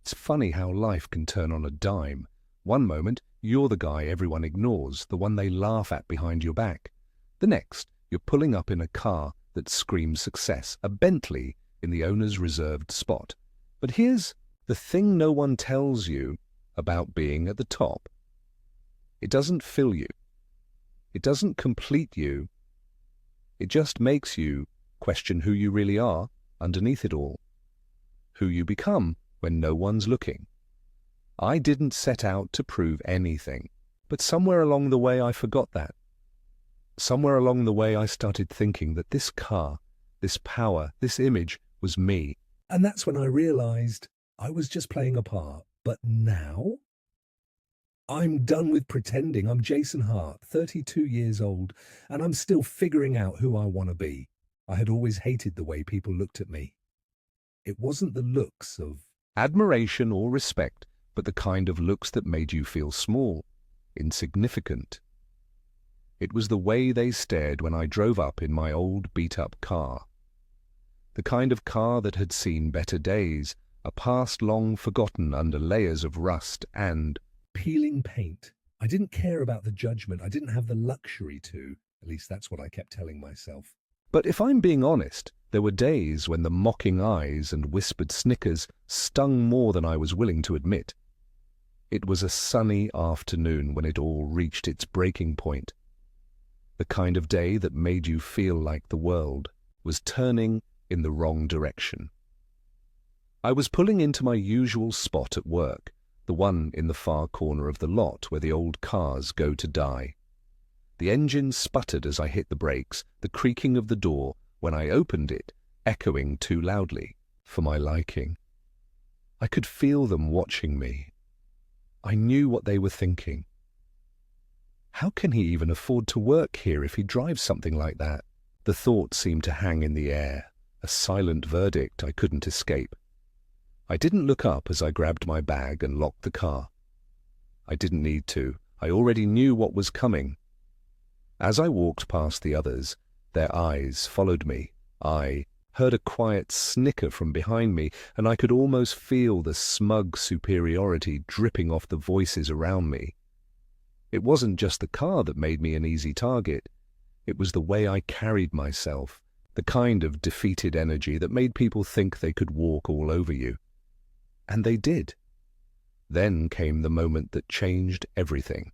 It's funny how life can turn on a dime. One moment, you're the guy everyone ignores, the one they laugh at behind your back. The next, you're pulling up in a car that screams success, a Bentley in the owner's reserved spot. But here's the thing no one tells you about being at the top. It doesn't fill you. It doesn't complete you. It just makes you question who you really are underneath it all, who you become when no one's looking. I didn't set out to prove anything, but somewhere along the way I forgot that. Somewhere along the way I started thinking that this car, this power, this image was me. And that's when I realized I was just playing a part. But now, I'm done with pretending. I'm Jason Hart, 32 years old, and I'm still figuring out who I want to be. I had always hated the way people looked at me. It wasn't the looks of Admiration or respect, but the kind of looks that made you feel small, insignificant. It was the way they stared when I drove up in my old beat-up car. The kind of car that had seen better days, a past long forgotten under layers of rust and peeling paint. I didn't care about the judgment. I didn't have the luxury to. At least that's what I kept telling myself. But if I'm being honest, there were days when the mocking eyes and whispered snickers stung more than I was willing to admit. It was a sunny afternoon when it all reached its breaking point. The kind of day that made you feel like the world was turning in the wrong direction. I was pulling into my usual spot at work, the one in the far corner of the lot where the old cars go to die. The engine sputtered as I hit the brakes, the creaking of the door, when I opened it, echoing too loudly for my liking. I could feel them watching me. I knew what they were thinking. How can he even afford to work here if he drives something like that? The thought seemed to hang in the air, a silent verdict I couldn't escape. I didn't look up as I grabbed my bag and locked the car. I didn't need to. I already knew what was coming. As I walked past the others, their eyes followed me. I heard a quiet snicker from behind me, and I could almost feel the smug superiority dripping off the voices around me. It wasn't just the car that made me an easy target. It was the way I carried myself, the kind of defeated energy that made people think they could walk all over you. And they did. Then came the moment that changed everything.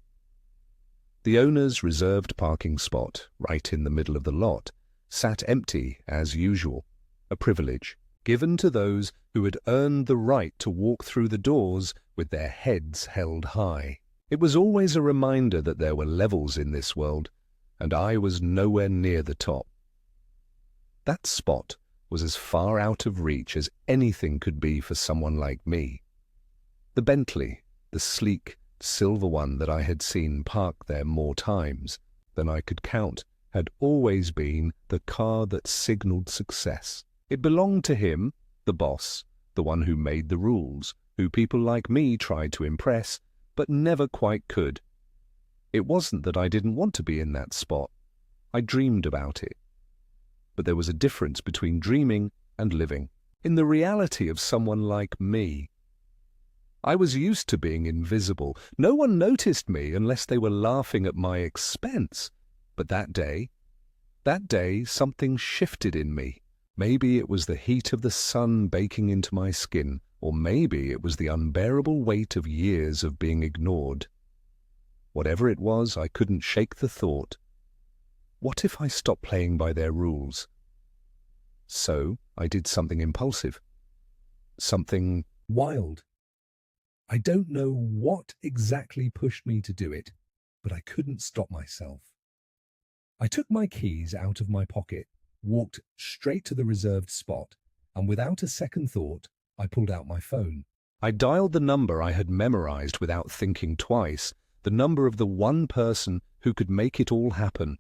The owner's reserved parking spot, right in the middle of the lot, sat empty as usual, a privilege given to those who had earned the right to walk through the doors with their heads held high. It was always a reminder that there were levels in this world, and I was nowhere near the top. That spot was as far out of reach as anything could be for someone like me. The Bentley, the sleek, silver one that I had seen parked there more times than I could count, had always been the car that signaled success. It belonged to him, the boss, the one who made the rules, who people like me tried to impress, but never quite could. It wasn't that I didn't want to be in that spot. I dreamed about it. But there was a difference between dreaming and living, in the reality of someone like me. I was used to being invisible. No one noticed me unless they were laughing at my expense. But that day, something shifted in me. Maybe it was the heat of the sun baking into my skin, or maybe it was the unbearable weight of years of being ignored. Whatever it was, I couldn't shake the thought, what if I stopped playing by their rules? So I did something impulsive, something wild. I don't know what exactly pushed me to do it, but I couldn't stop myself. I took my keys out of my pocket, walked straight to the reserved spot, and without a second thought, I pulled out my phone. I dialed the number I had memorized without thinking twice, the number of the one person who could make it all happen,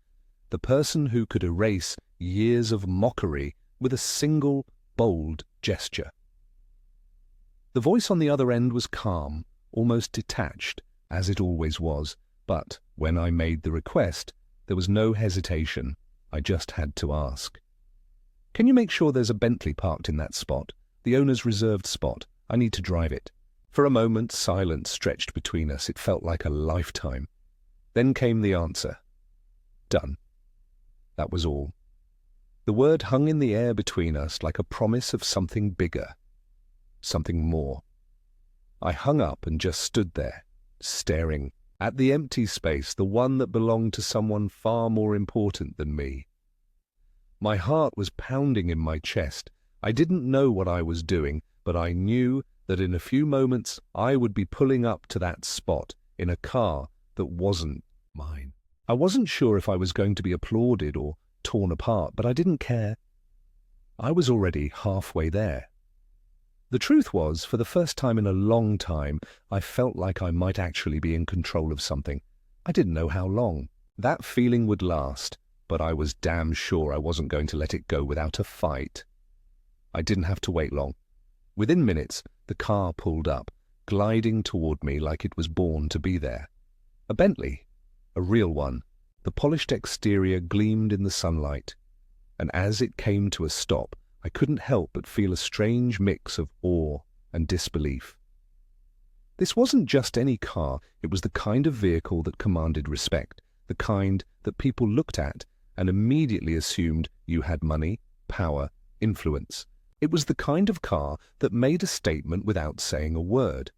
the person who could erase years of mockery with a single, bold gesture. The voice on the other end was calm, almost detached, as it always was, but when I made the request, there was no hesitation. I just had to ask. "Can you make sure there's a Bentley parked in that spot? The owner's reserved spot. I need to drive it." For a moment, silence stretched between us. It felt like a lifetime. Then came the answer. Done. That was all. The word hung in the air between us like a promise of something bigger, something more. I hung up and just stood there, staring at the empty space, the one that belonged to someone far more important than me. My heart was pounding in my chest. I didn't know what I was doing, but I knew that in a few moments I would be pulling up to that spot in a car that wasn't mine. I wasn't sure if I was going to be applauded or torn apart, but I didn't care. I was already halfway there. The truth was, for the first time in a long time, I felt like I might actually be in control of something. I didn't know how long that feeling would last, but I was damn sure I wasn't going to let it go without a fight. I didn't have to wait long. Within minutes, the car pulled up, gliding toward me like it was born to be there. A Bentley, a real one. The polished exterior gleamed in the sunlight, and as it came to a stop, I couldn't help but feel a strange mix of awe and disbelief. This wasn't just any car, it was the kind of vehicle that commanded respect, the kind that people looked at and immediately assumed you had money, power, influence. It was the kind of car that made a statement without saying a word.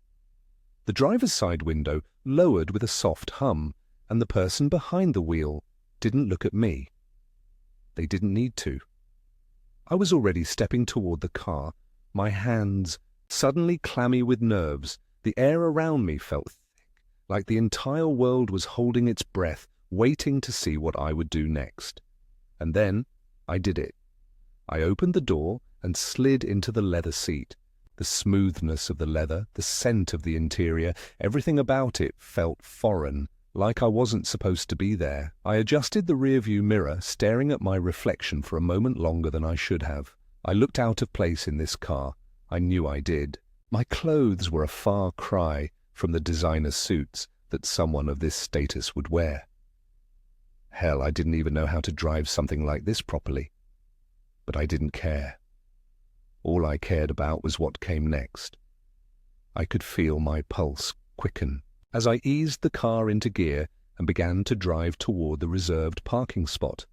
The driver's side window lowered with a soft hum, and the person behind the wheel didn't look at me. They didn't need to. I was already stepping toward the car, my hands suddenly clammy with nerves. The air around me felt thick, like the entire world was holding its breath, waiting to see what I would do next. And then I did it. I opened the door and slid into the leather seat. The smoothness of the leather, the scent of the interior, everything about it felt foreign, like I wasn't supposed to be there. I adjusted the rearview mirror, staring at my reflection for a moment longer than I should have. I looked out of place in this car. I knew I did. My clothes were a far cry from the designer suits that someone of this status would wear. Hell, I didn't even know how to drive something like this properly. But I didn't care. All I cared about was what came next. I could feel my pulse quicken as I eased the car into gear and began to drive toward the reserved parking spot.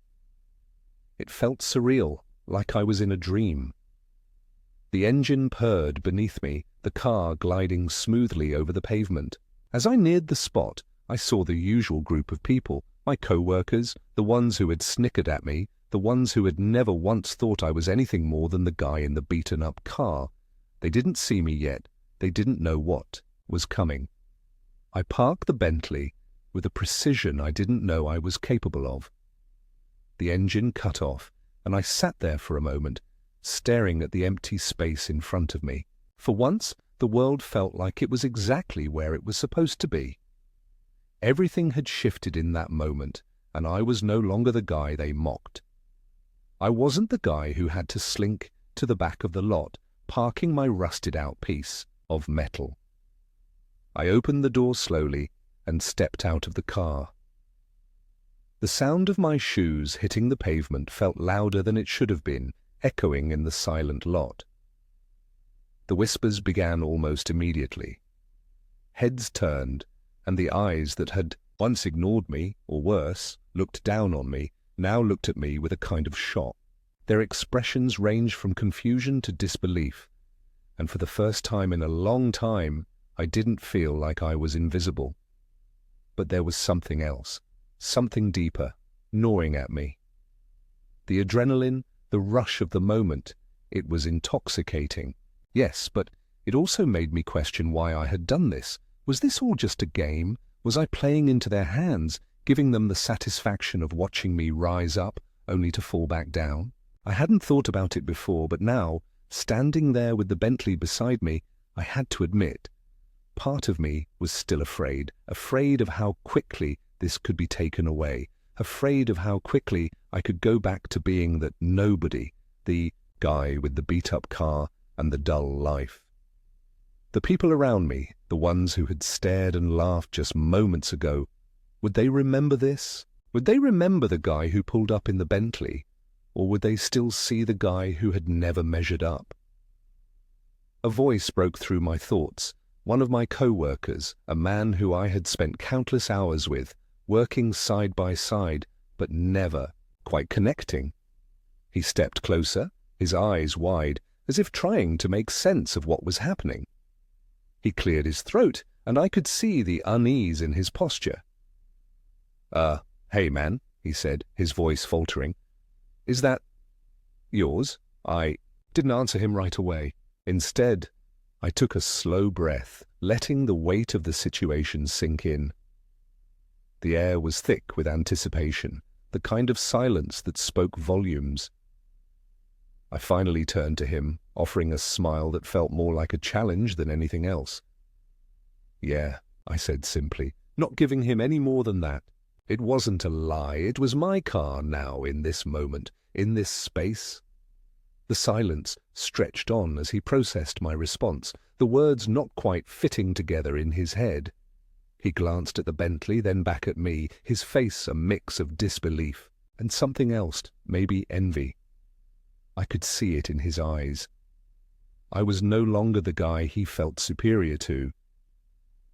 It felt surreal, like I was in a dream. The engine purred beneath me, the car gliding smoothly over the pavement. As I neared the spot, I saw the usual group of people, my co-workers, the ones who had snickered at me, the ones who had never once thought I was anything more than the guy in the beaten-up car. They didn't see me yet. They didn't know what was coming. I parked the Bentley with a precision I didn't know I was capable of. The engine cut off, and I sat there for a moment, staring at the empty space in front of me. For once, the world felt like it was exactly where it was supposed to be. Everything had shifted in that moment, and I was no longer the guy they mocked. I wasn't the guy who had to slink to the back of the lot, parking my rusted-out piece of metal. I opened the door slowly and stepped out of the car. The sound of my shoes hitting the pavement felt louder than it should have been, echoing in the silent lot. The whispers began almost immediately. Heads turned, and the eyes that had once ignored me, or worse, looked down on me, now looked at me with a kind of shock. Their expressions ranged from confusion to disbelief, and for the first time in a long time, I didn't feel like I was invisible. But there was something else, something deeper, gnawing at me. The adrenaline, the rush of the moment, it was intoxicating. Yes, but it also made me question why I had done this. Was this all just a game? Was I playing into their hands, giving them the satisfaction of watching me rise up, only to fall back down? I hadn't thought about it before, but now, standing there with the Bentley beside me, I had to admit, part of me was still afraid of how quickly this could be taken away, afraid of how quickly I could go back to being that nobody, the guy with the beat-up car and the dull life. The people around me, the ones who had stared and laughed just moments ago, would they remember this? Would they remember the guy who pulled up in the Bentley? Or would they still see the guy who had never measured up? A voice broke through my thoughts, One of my co-workers, a man who I had spent countless hours with, working side by side, but never quite connecting. He stepped closer, his eyes wide, as if trying to make sense of what was happening. He cleared his throat, and I could see the unease in his posture. Hey man, he said, his voice faltering. Is that yours? I didn't answer him right away. Instead, I took a slow breath, letting the weight of the situation sink in. The air was thick with anticipation, the kind of silence that spoke volumes. I finally turned to him, offering a smile that felt more like a challenge than anything else. Yeah, I said simply, not giving him any more than that. It wasn't a lie, it was my car now in this moment, in this space. The silence stretched on as he processed my response, the words not quite fitting together in his head. He glanced at the Bentley, then back at me, his face a mix of disbelief and something else, maybe envy. I could see it in his eyes. I was no longer the guy he felt superior to.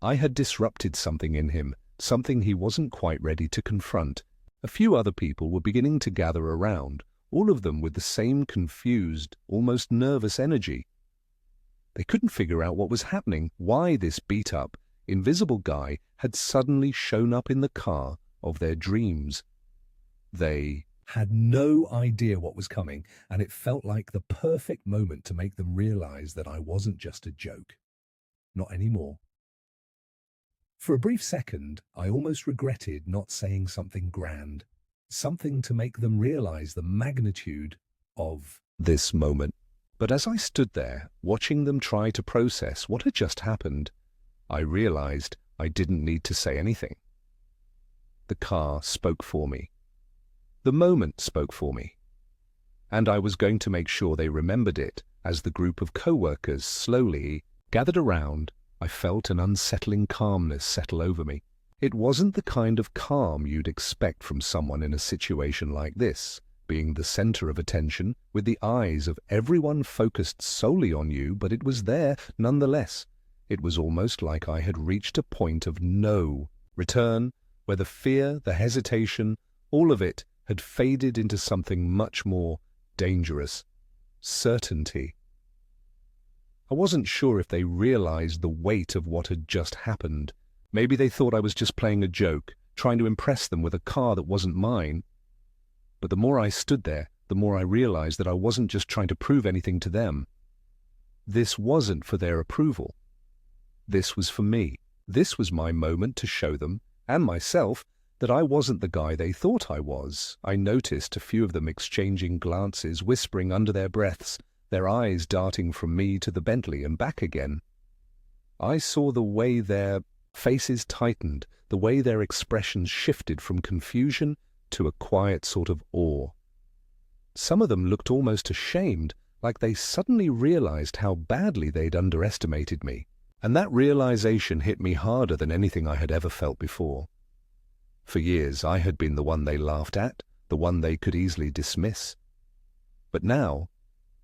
I had disrupted something in him, something he wasn't quite ready to confront. A few other people were beginning to gather around, all of them with the same confused, almost nervous energy. They couldn't figure out what was happening, why this beat-up, invisible guy had suddenly shown up in the car of their dreams. They had no idea what was coming, and it felt like the perfect moment to make them realize that I wasn't just a joke. Not anymore. For a brief second, I almost regretted not saying something grand, something to make them realize the magnitude of this moment. But as I stood there, watching them try to process what had just happened, I realized I didn't need to say anything. The car spoke for me. The moment spoke for me. And I was going to make sure they remembered it as the group of co-workers slowly gathered around. I felt an unsettling calmness settle over me. It wasn't the kind of calm you'd expect from someone in a situation like this, being the center of attention, with the eyes of everyone focused solely on you, but it was there nonetheless. It was almost like I had reached a point of no return, where the fear, the hesitation, all of it had faded into something much more dangerous: certainty. I wasn't sure if they realized the weight of what had just happened. Maybe they thought I was just playing a joke, trying to impress them with a car that wasn't mine. But the more I stood there, the more I realized that I wasn't just trying to prove anything to them. This wasn't for their approval. This was for me. This was my moment to show them, and myself, that I wasn't the guy they thought I was. I noticed a few of them exchanging glances, whispering under their breaths, their eyes darting from me to the Bentley and back again. I saw the way their faces tightened, the way their expressions shifted from confusion to a quiet sort of awe. Some of them looked almost ashamed, like they suddenly realized how badly they'd underestimated me. And that realization hit me harder than anything I had ever felt before. For years I had been the one they laughed at, the one they could easily dismiss. But now,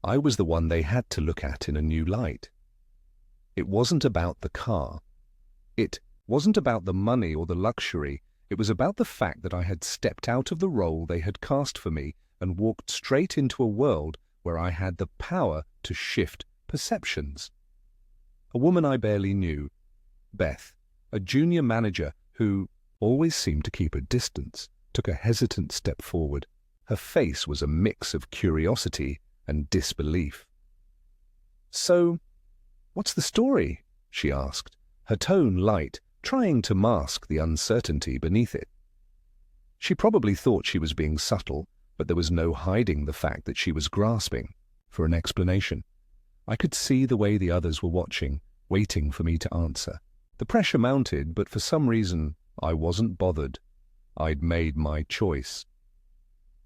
I was the one they had to look at in a new light. It wasn't about the car. It wasn't about the money or the luxury. It was about the fact that I had stepped out of the role they had cast for me and walked straight into a world where I had the power to shift perceptions. A woman I barely knew, Beth, a junior manager who always seemed to keep a distance, took a hesitant step forward. Her face was a mix of curiosity and disbelief. "So, what's the story?" she asked, her tone light, trying to mask the uncertainty beneath it. She probably thought she was being subtle, but there was no hiding the fact that she was grasping for an explanation. I could see the way the others were watching, waiting for me to answer. The pressure mounted, but for some reason I wasn't bothered. I'd made my choice.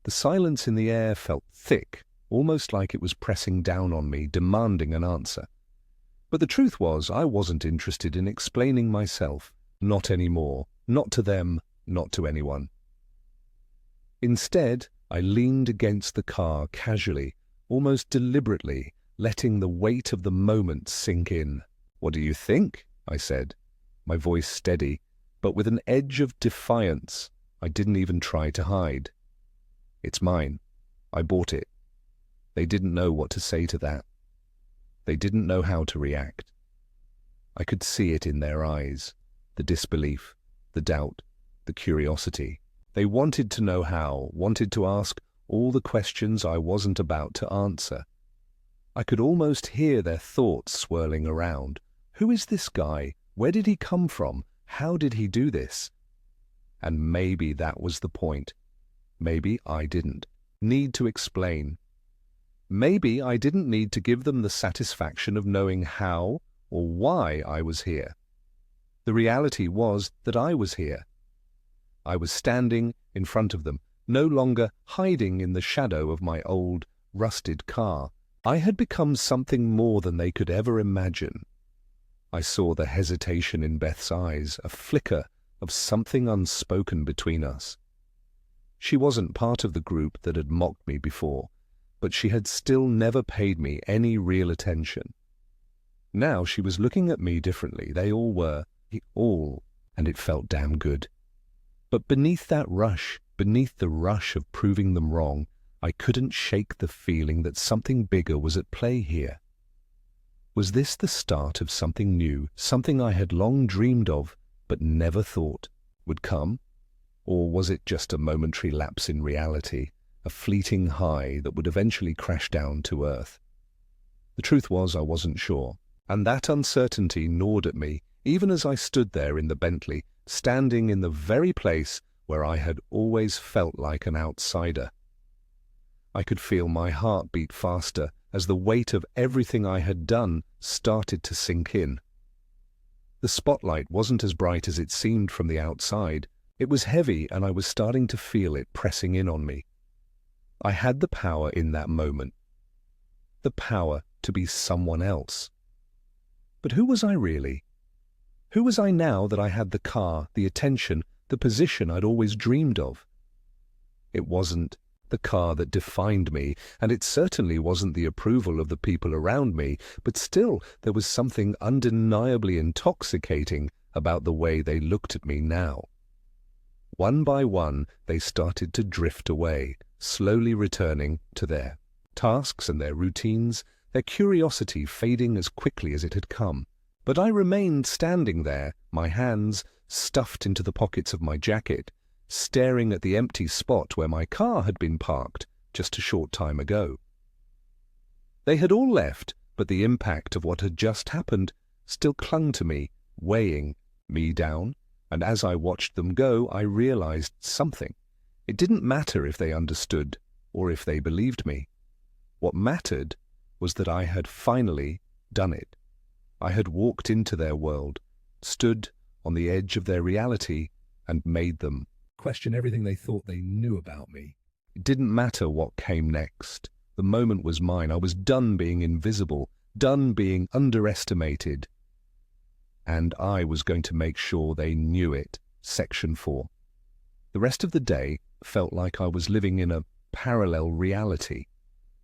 The silence in the air felt thick, almost like it was pressing down on me, demanding an answer. But the truth was, I wasn't interested in explaining myself. Not anymore. Not to them, not to anyone. Instead, I leaned against the car casually, almost deliberately, letting the weight of the moment sink in. "What do you think?" I said, my voice steady, but with an edge of defiance I didn't even try to hide. It's mine. I bought it. They didn't know what to say to that. They didn't know how to react. I could see it in their eyes, the disbelief, the doubt, the curiosity. They wanted to know how, wanted to ask all the questions I wasn't about to answer. I could almost hear their thoughts swirling around. Who is this guy? Where did he come from? How did he do this? And maybe that was the point. Maybe I didn't need to explain. Maybe I didn't need to give them the satisfaction of knowing how or why I was here. The reality was that I was here. I was standing in front of them, no longer hiding in the shadow of my old, rusted car. I had become something more than they could ever imagine. I saw the hesitation in Beth's eyes, a flicker of something unspoken between us. She wasn't part of the group that had mocked me before, but she had still never paid me any real attention. Now she was looking at me differently. They all were, and it felt damn good. But beneath that rush, beneath the rush of proving them wrong, I couldn't shake the feeling that something bigger was at play here. Was this the start of something new, something I had long dreamed of, but never thought would come? Or was it just a momentary lapse in reality, a fleeting high that would eventually crash down to earth? The truth was I wasn't sure, and that uncertainty gnawed at me, even as I stood there in the Bentley, standing in the very place where I had always felt like an outsider. I could feel my heart beat faster as the weight of everything I had done started to sink in. The spotlight wasn't as bright as it seemed from the outside. It was heavy, and I was starting to feel it pressing in on me. I had the power in that moment. The power to be someone else. But who was I really? Who was I now that I had the car, the attention, the position I'd always dreamed of? It wasn't the car that defined me, and it certainly wasn't the approval of the people around me, but still there was something undeniably intoxicating about the way they looked at me now. One by one, they started to drift away, slowly returning to their tasks and their routines, their curiosity fading as quickly as it had come. But I remained standing there, my hands stuffed into the pockets of my jacket, staring at the empty spot where my car had been parked just a short time ago. They had all left, but the impact of what had just happened still clung to me, weighing me down, and as I watched them go, I realized something. It didn't matter if they understood or if they believed me. What mattered was that I had finally done it. I had walked into their world, stood on the edge of their reality, and made them question everything they thought they knew about me. It didn't matter what came next. The moment was mine. I was done being invisible, done being underestimated. And I was going to make sure they knew it. Section 4. The rest of the day felt like I was living in a parallel reality.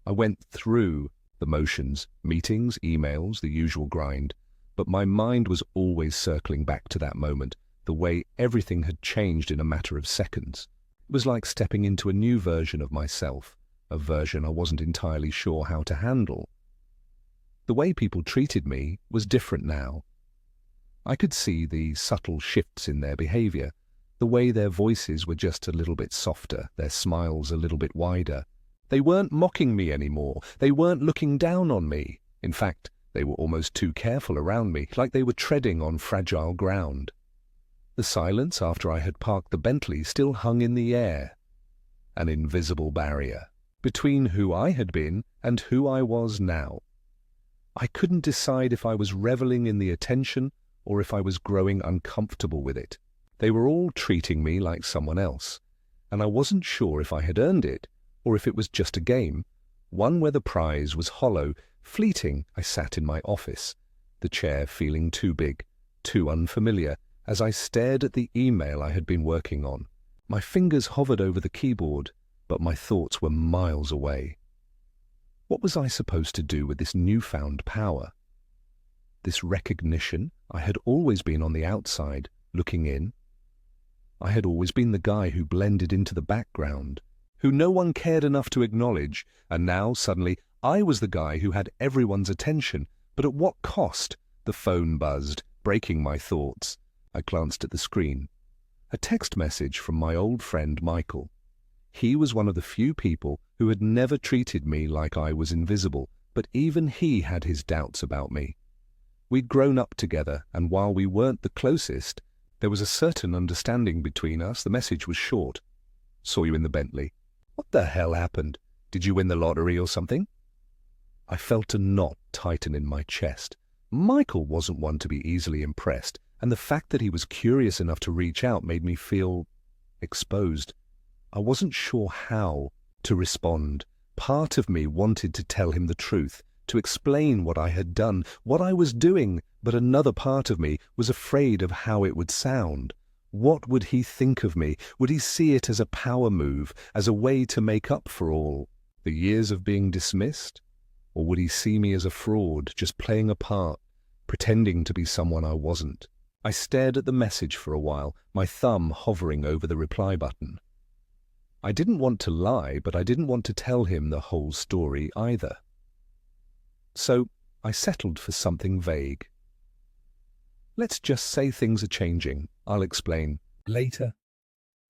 I went through the motions, meetings, emails, the usual grind, but my mind was always circling back to that moment, the way everything had changed in a matter of seconds. It was like stepping into a new version of myself, a version I wasn't entirely sure how to handle. The way people treated me was different now. I could see the subtle shifts in their behavior, the way their voices were just a little bit softer, their smiles a little bit wider. They weren't mocking me anymore. They weren't looking down on me. In fact, they were almost too careful around me, like they were treading on fragile ground. The silence after I had parked the Bentley still hung in the air, an invisible barrier between who I had been and who I was now. I couldn't decide if I was reveling in the attention or if I was growing uncomfortable with it. They were all treating me like someone else, and I wasn't sure if I had earned it or if it was just a game, one where the prize was hollow, fleeting. I sat in my office, the chair feeling too big, too unfamiliar, as I stared at the email I had been working on. My fingers hovered over the keyboard, but my thoughts were miles away. What was I supposed to do with this newfound power? This recognition I had always been on the outside, looking in. I had always been the guy who blended into the background, who no one cared enough to acknowledge, and now, suddenly, I was the guy who had everyone's attention. But at what cost? The phone buzzed, breaking my thoughts. I glanced at the screen. A text message from my old friend Michael. He was one of the few people who had never treated me like I was invisible, but even he had his doubts about me. We'd grown up together, and while we weren't the closest, there was a certain understanding between us. The message was short. Saw you in the Bentley. What the hell happened? Did you win the lottery or something? I felt a knot tighten in my chest. Michael wasn't one to be easily impressed, and the fact that he was curious enough to reach out made me feel exposed. I wasn't sure how to respond. Part of me wanted to tell him the truth, to explain what I had done, what I was doing, but another part of me was afraid of how it would sound. What would he think of me? Would he see it as a power move, as a way to make up for all the years of being dismissed? Or would he see me as a fraud, just playing a part, pretending to be someone I wasn't? I stared at the message for a while, my thumb hovering over the reply button. I didn't want to lie, but I didn't want to tell him the whole story either. So I settled for something vague. Let's just say things are changing. I'll explain. Later,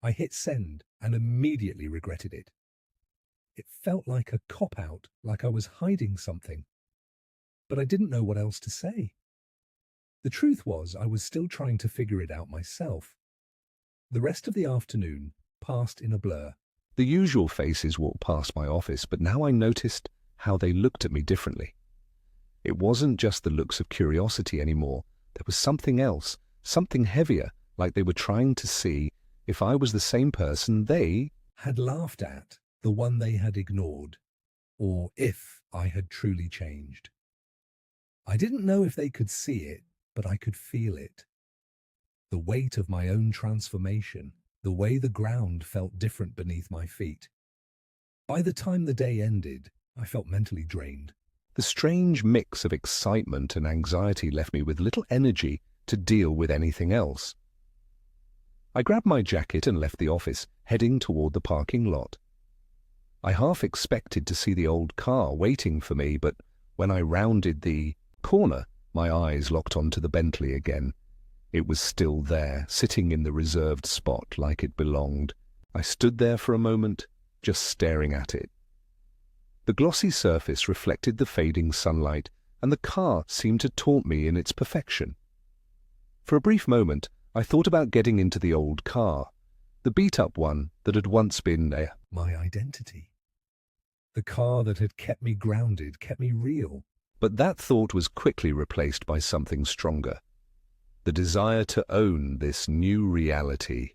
I hit send and immediately regretted it. It felt like a cop-out, like I was hiding something. But I didn't know what else to say. The truth was, I was still trying to figure it out myself. The rest of the afternoon passed in a blur. The usual faces walked past my office, but now I noticed how they looked at me differently. It wasn't just the looks of curiosity anymore. There was something else, something heavier, like they were trying to see if I was the same person they had laughed at, the one they had ignored, or if I had truly changed. I didn't know if they could see it, but I could feel it. The weight of my own transformation, the way the ground felt different beneath my feet. By the time the day ended, I felt mentally drained. The strange mix of excitement and anxiety left me with little energy to deal with anything else. I grabbed my jacket and left the office, heading toward the parking lot. I half expected to see the old car waiting for me, but when I rounded the corner, my eyes locked onto the Bentley again. It was still there, sitting in the reserved spot like it belonged. I stood there for a moment, just staring at it. The glossy surface reflected the fading sunlight, and the car seemed to taunt me in its perfection. For a brief moment, I thought about getting into the old car, the beat-up one that had once been my identity. The car that had kept me grounded, kept me real. But that thought was quickly replaced by something stronger. The desire to own this new reality.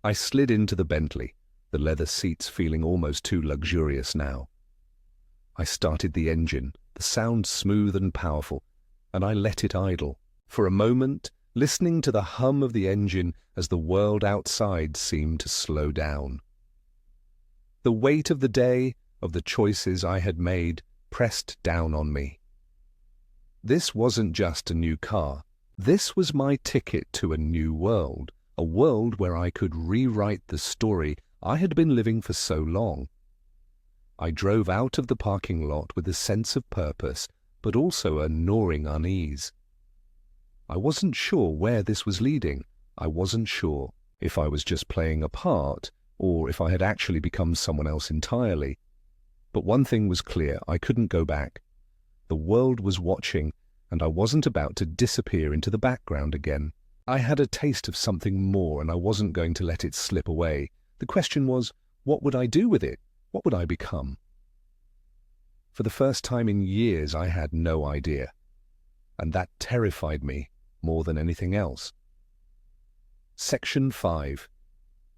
I slid into the Bentley, the leather seats feeling almost too luxurious now. I started the engine, the sound smooth and powerful, and I let it idle. For a moment, listening to the hum of the engine as the world outside seemed to slow down. The weight of the day, of the choices I had made, pressed down on me. This wasn't just a new car. This was my ticket to a new world, a world where I could rewrite the story I had been living for so long. I drove out of the parking lot with a sense of purpose, but also a gnawing unease. I wasn't sure where this was leading. I wasn't sure if I was just playing a part, or if I had actually become someone else entirely. But one thing was clear, I couldn't go back. The world was watching, and I wasn't about to disappear into the background again. I had a taste of something more, and I wasn't going to let it slip away. The question was, what would I do with it? What would I become? For the first time in years, I had no idea, and that terrified me more than anything else. Section 5.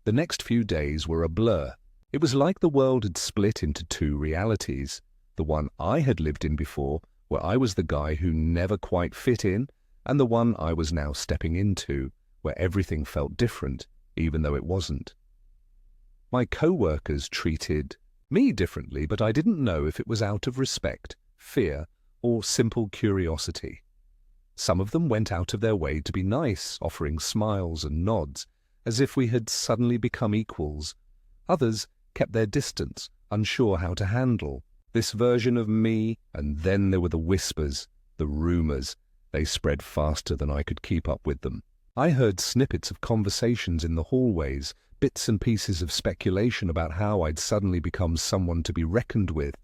The next few days were a blur. It was like the world had split into two realities. The one I had lived in before, where I was the guy who never quite fit in, and the one I was now stepping into, where everything felt different, even though it wasn't. My co-workers treated me differently, but I didn't know if it was out of respect, fear, or simple curiosity. Some of them went out of their way to be nice, offering smiles and nods, as if we had suddenly become equals. Others kept their distance, unsure how to handle this version of me. And then there were the whispers, the rumors. They spread faster than I could keep up with them. I heard snippets of conversations in the hallways, bits and pieces of speculation about how I'd suddenly become someone to be reckoned with.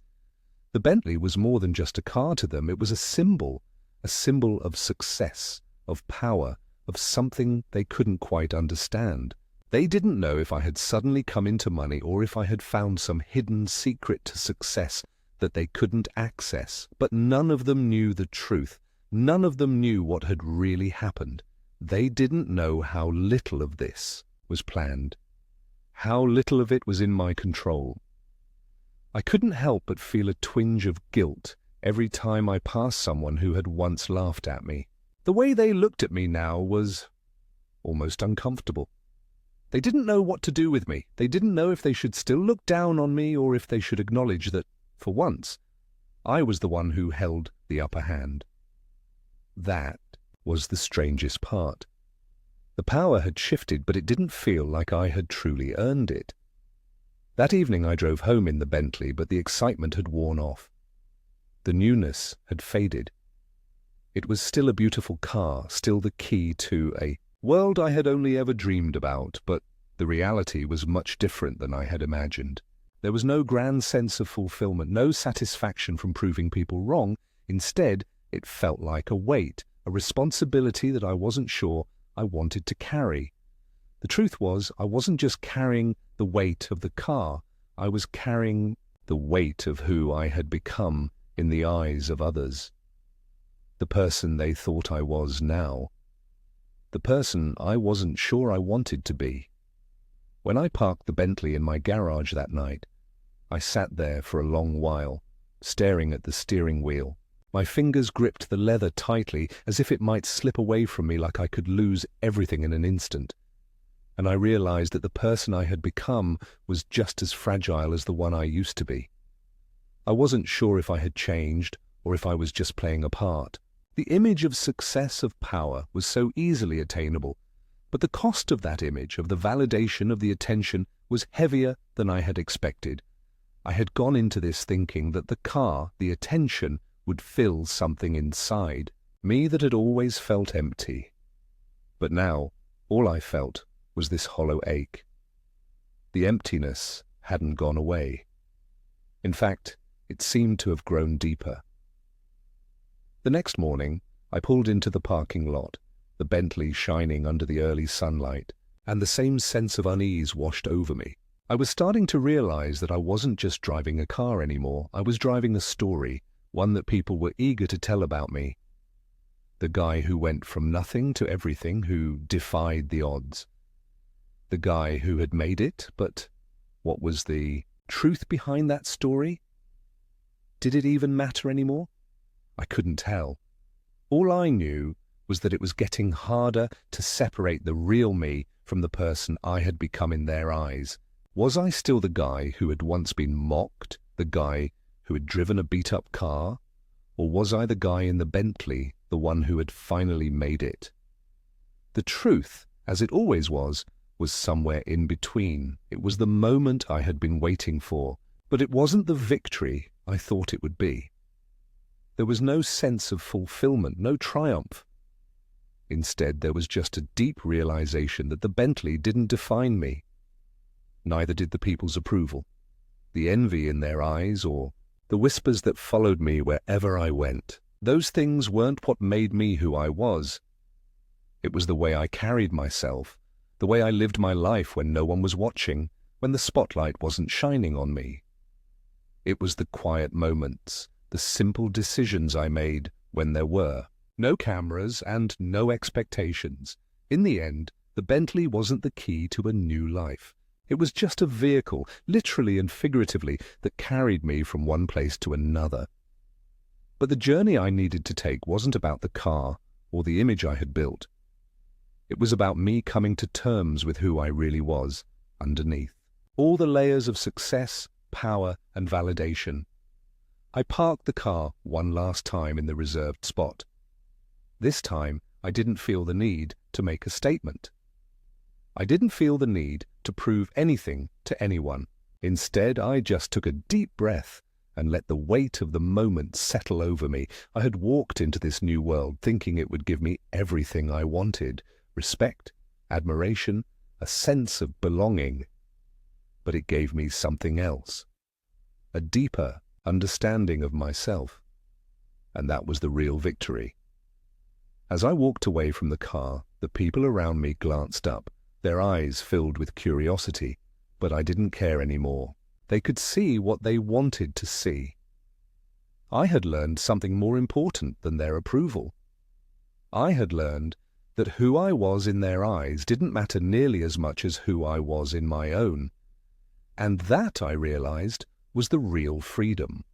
The Bentley was more than just a car to them. It was a symbol of success, of power, of something they couldn't quite understand. They didn't know if I had suddenly come into money or if I had found some hidden secret to success that they couldn't access. But none of them knew the truth. None of them knew what had really happened. They didn't know how little of this was planned, how little of it was in my control. I couldn't help but feel a twinge of guilt every time I passed someone who had once laughed at me. The way they looked at me now was almost uncomfortable. They didn't know what to do with me. They didn't know if they should still look down on me or if they should acknowledge that, for once, I was the one who held the upper hand. That was the strangest part. The power had shifted, but it didn't feel like I had truly earned it. That evening I drove home in the Bentley, but the excitement had worn off. The newness had faded. It was still a beautiful car, still the key to a world I had only ever dreamed about, but the reality was much different than I had imagined. There was no grand sense of fulfillment, no satisfaction from proving people wrong. Instead, it felt like a weight, a responsibility that I wasn't sure I wanted to carry. The truth was, I wasn't just carrying the weight of the car, I was carrying the weight of who I had become in the eyes of others. The person they thought I was now. The person I wasn't sure I wanted to be. When I parked the Bentley in my garage that night, I sat there for a long while, staring at the steering wheel. My fingers gripped the leather tightly, as if it might slip away from me, like I could lose everything in an instant. And I realized that the person I had become was just as fragile as the one I used to be. I wasn't sure if I had changed or if I was just playing a part. The image of success, of power, was so easily attainable, but the cost of that image, of the validation, of the attention, was heavier than I had expected. I had gone into this thinking that the car, the attention, would fill something inside me that had always felt empty. But now, all I felt was this hollow ache. The emptiness hadn't gone away. In fact, it seemed to have grown deeper. The next morning, I pulled into the parking lot, the Bentley shining under the early sunlight, and the same sense of unease washed over me. I was starting to realize that I wasn't just driving a car anymore. I was driving a story, one that people were eager to tell about me. The guy who went from nothing to everything, who defied the odds. The guy who had made it, but what was the truth behind that story? Did it even matter anymore? I couldn't tell. All I knew was that it was getting harder to separate the real me from the person I had become in their eyes. Was I still the guy who had once been mocked, the guy who had driven a beat-up car, or was I the guy in the Bentley, the one who had finally made it? The truth, as it always was somewhere in between. It was the moment I had been waiting for, but it wasn't the victory I thought it would be. There was no sense of fulfillment, no triumph. Instead, there was just a deep realization that the Bentley didn't define me. Neither did the people's approval, the envy in their eyes, or the whispers that followed me wherever I went. Those things weren't what made me who I was. It was the way I carried myself, the way I lived my life when no one was watching, when the spotlight wasn't shining on me. It was the quiet moments, the simple decisions I made when there were no cameras and no expectations. In the end, the Bentley wasn't the key to a new life. It was just a vehicle, literally and figuratively, that carried me from one place to another. But the journey I needed to take wasn't about the car or the image I had built. It was about me coming to terms with who I really was underneath. All the layers of success, power, and validation. I parked the car one last time in the reserved spot. This time, I didn't feel the need to make a statement. I didn't feel the need to prove anything to anyone. Instead, I just took a deep breath and let the weight of the moment settle over me. I had walked into this new world thinking it would give me everything I wanted: respect, admiration, a sense of belonging. But it gave me something else, a deeper understanding of myself. And that was the real victory. As I walked away from the car, the people around me glanced up, their eyes filled with curiosity, but I didn't care anymore. They could see what they wanted to see. I had learned something more important than their approval. I had learned that who I was in their eyes didn't matter nearly as much as who I was in my own. And that, I realized, was the real freedom.